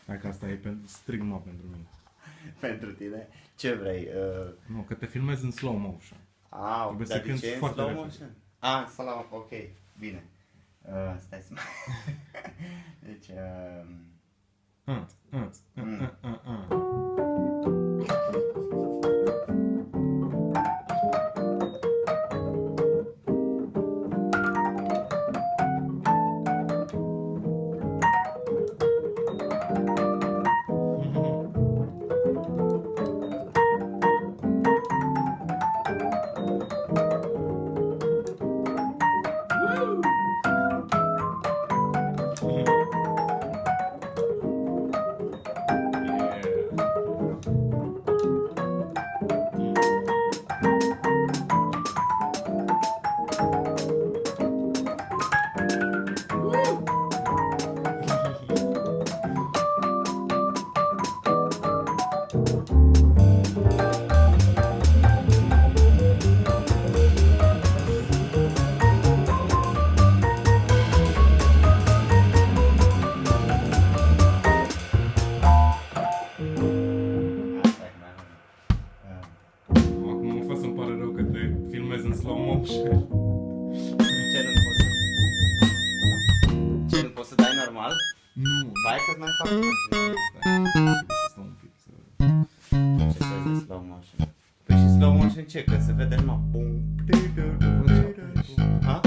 Dacă asta e strict numai pentru mine. Pentru tine? Ce vrei? Nu, că te filmezi în slow motion. Trebuie Dar să de cânti ce în foarte slow repede. motion? Ok, bine. Stai să Deci, Acum mă fac să-mi pare rău că te filmezi în slow motion. ce nu poți să... Ce nu poți să dai normal? Nu. Hai că mai fac. Stai, să stau un pic să... Ce să de slow motion? Păi și slow motion ce? Că se vede numai bum. Ha?